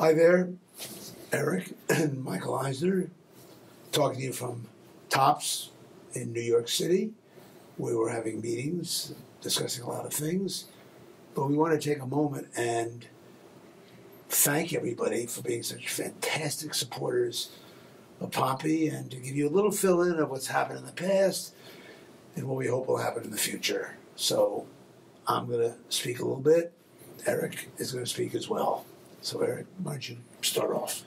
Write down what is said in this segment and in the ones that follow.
Hi there, Eric and Michael Eisner, talking to you from Tops in New York City. We were having meetings, discussing a lot of things, but we want to take a moment and thank everybody for being such fantastic supporters of Pompey and to give you a little fill-in of what's happened in the past and what we hope will happen in the future. So I'm going to speak a little bit. Eric is going to speak as well. So Eric, why don't you start off?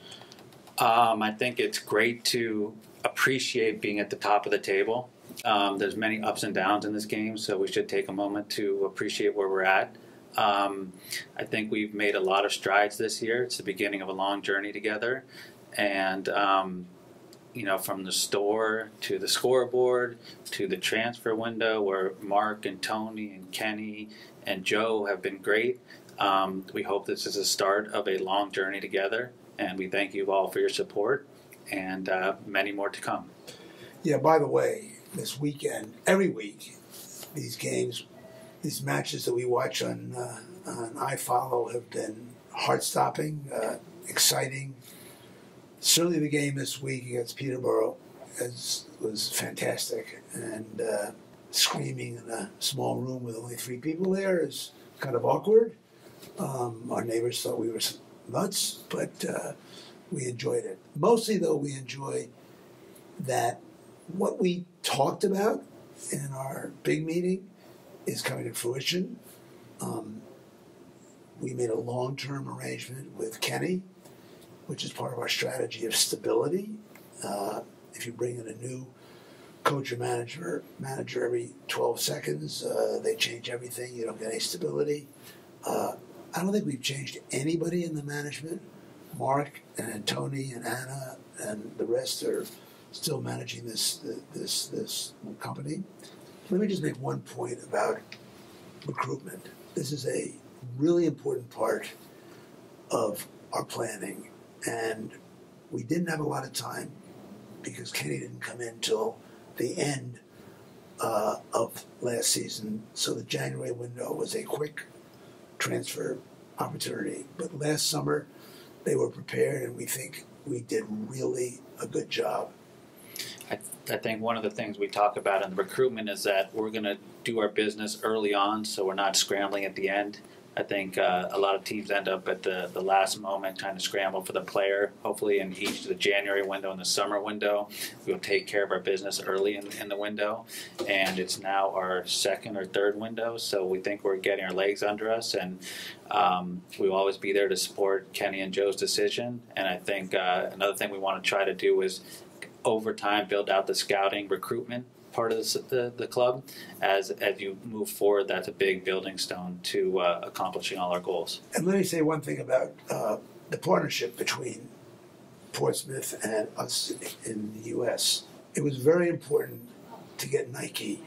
I think it's great to appreciate being at the top of the table. There's many ups and downs in this game, so we should take a moment to appreciate where we're at. I think we've made a lot of strides this year. It's the beginning of a long journey together. And, from the store to the scoreboard to the transfer window where Mark and Tony and Kenny and Joe have been great. We hope this is the start of a long journey together, and we thank you all for your support, and many more to come. Yeah, by the way, this weekend, every week, these games, these matches that we watch on iFollow have been heart-stopping, exciting. Certainly the game this week against Peterborough was fantastic, and screaming in a small room with only 3 people there is kind of awkward. Our neighbors thought we were nuts, but we enjoyed it. Mostly, though, we enjoy that what we talked about in our big meeting is coming to fruition. We made a long-term arrangement with Kenny, which is part of our strategy of stability. If you bring in a new coach or manager every 12 seconds, they change everything. You don't get any stability. I don't think we've changed anybody in the management. Mark and Tony and Anna and the rest are still managing this company. Let me just make one point about recruitment. This is a really important part of our planning, and we didn't have a lot of time because Kenny didn't come in till the end of last season, so the January window was a quick transfer opportunity. But last summer, they were prepared, and we think we did really a good job. I think one of the things we talk about in the recruitment is that we're going to do our business early on, so we're not scrambling at the end. I think a lot of teams end up at the last moment trying to scramble for the player. Hopefully in each the January window and the summer window, we'll take care of our business early in the window. And it's now our second or third window, so we think we're getting our legs under us. And we will always be there to support Kenny and Joe's decision. And I think another thing we want to try to do is over time build out the scouting recruitment part of the club. As you move forward, that's a big building stone to accomplishing all our goals. And let me say one thing about the partnership between Portsmouth and us in the U.S. It was very important to get Nike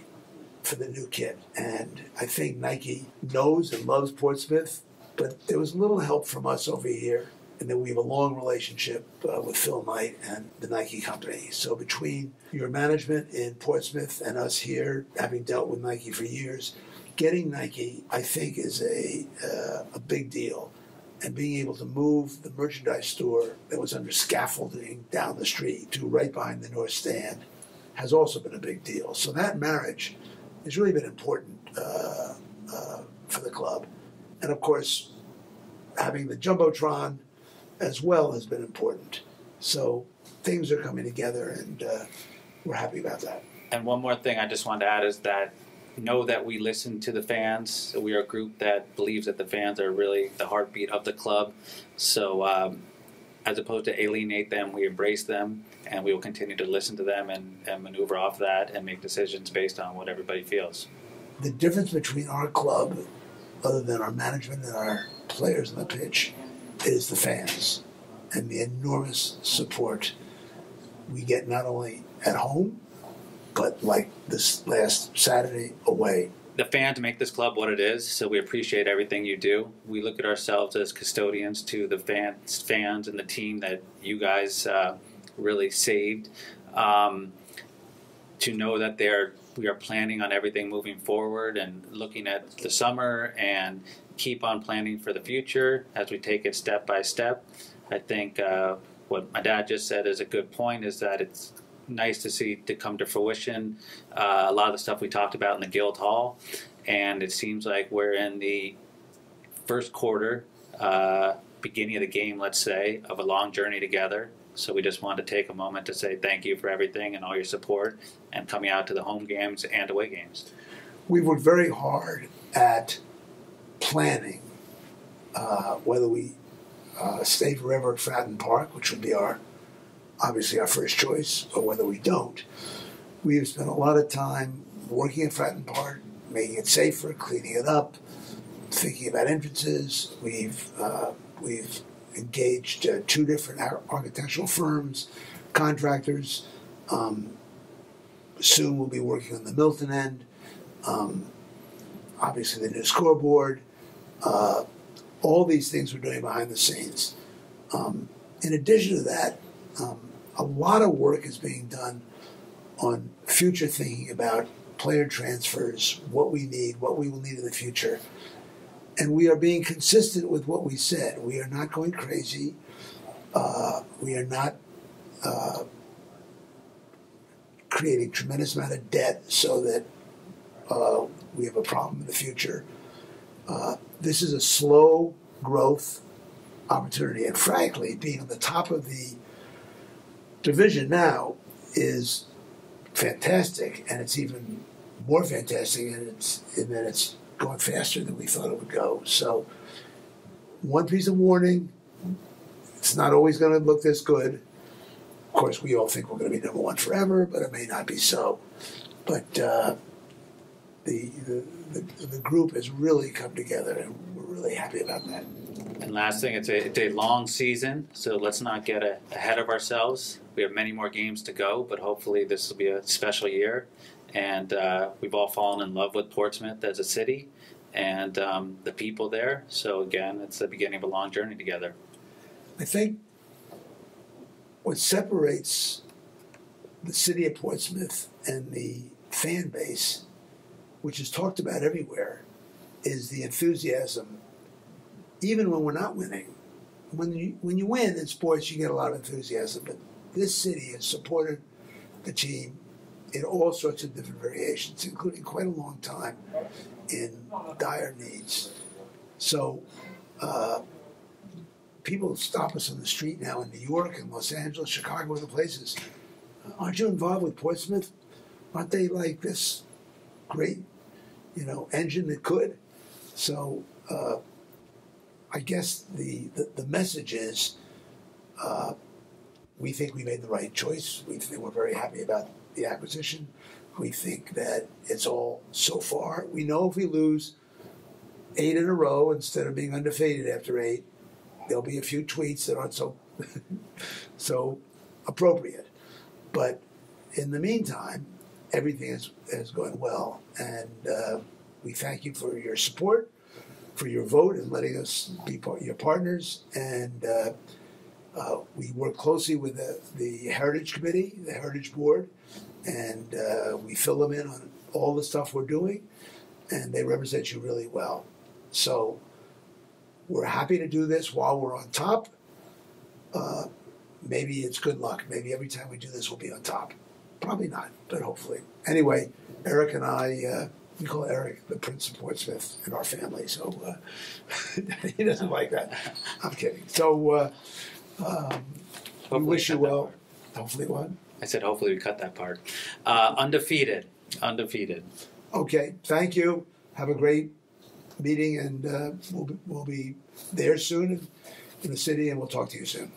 for the new kit, and I think Nike knows and loves Portsmouth, but there was a little help from us over here, and then we have a long relationship with Phil Knight and the Nike company. So between your management in Portsmouth and us here, having dealt with Nike for years, getting Nike, I think, is a big deal. And being able to move the merchandise store that was under scaffolding down the street to right behind the North Stand has also been a big deal. So that marriage has really been important for the club. And of course, having the Jumbotron as well has been important. So things are coming together, and we're happy about that. And one more thing I just wanted to add is that know that we listen to the fans. We are a group that believes that the fans are really the heartbeat of the club. So as opposed to alienate them, we embrace them, and we will continue to listen to them and maneuver off that and make decisions based on what everybody feels. The difference between our club, other than our management and our players on the pitch, is the fans and the enormous support we get not only at home, but like this last Saturday away. The fans make this club what it is, so we appreciate everything you do. We look at ourselves as custodians to the fans and the team that you guys really saved. To know that we are planning on everything moving forward and looking at the summer and keep on planning for the future as we take it step by step. I think what my dad just said is a good point, is that it's nice to see to come to fruition a lot of the stuff we talked about in the Guild Hall, and it seems like we're in the first quarter, beginning of the game, let's say, of a long journey together. So we just wanted to take a moment to say thank you for everything and all your support and coming out to the home games and away games. We worked very hard at planning whether we stay forever at Fratton Park, which would be obviously our first choice, or whether we don't. We've spent a lot of time working at Fratton Park, making it safer, cleaning it up, thinking about entrances. We've engaged 2 different architectural firms, contractors. Soon we'll be working on the Milton end. Obviously the new scoreboard. All these things we're doing behind the scenes. In addition to that, a lot of work is being done on future thinking about player transfers, what we need, what we will need in the future. And we are being consistent with what we said. We are not going crazy. We are not creating tremendous amount of debt so that we have a problem in the future. This is a slow growth opportunity. And frankly, being on the top of the division now is fantastic, and it's even more fantastic in that it's going faster than we thought it would go. So, one piece of warning: it's not always going to look this good. Of course, we all think we're going to be number 1 forever, but it may not be so. But the group has really come together, and we're really happy about that. And last thing, it's a long season, so let's not get ahead of ourselves. We have many more games to go, but hopefully this will be a special year. And we've all fallen in love with Portsmouth as a city and the people there. So again, it's the beginning of a long journey together. I think what separates the city of Portsmouth and the fan base, which is talked about everywhere, is the enthusiasm. Even when we're not winning, when you win in sports, you get a lot of enthusiasm. But this city has supported the team in all sorts of different variations, including quite a long time in dire needs. So people stop us on the street now in New York and Los Angeles, Chicago, other places. Aren't you involved with Portsmouth? Aren't they like this great, engine that could? So I guess the message is we think we made the right choice. We think we're very happy about the acquisition. We think that it's all so far. We know if we lose 8 in a row instead of being undefeated after 8, there'll be a few tweets that aren't so appropriate. But in the meantime, everything is going well, and we thank you for your support, for your vote, and letting us be your partners. And we work closely with the Heritage Committee, the Heritage Board, and we fill them in on all the stuff we're doing, and they represent you really well. So we're happy to do this while we're on top. Maybe it's good luck. Maybe every time we do this, we'll be on top. Probably not, but hopefully. Anyway, Eric and I, we call Eric the Prince of Portsmouth in our family, so he doesn't like that. I'm kidding. So we wish you well. Hopefully what? I said hopefully we cut that part. Undefeated. Okay, thank you. Have a great meeting, and we'll be there soon in the city, and we'll talk to you soon.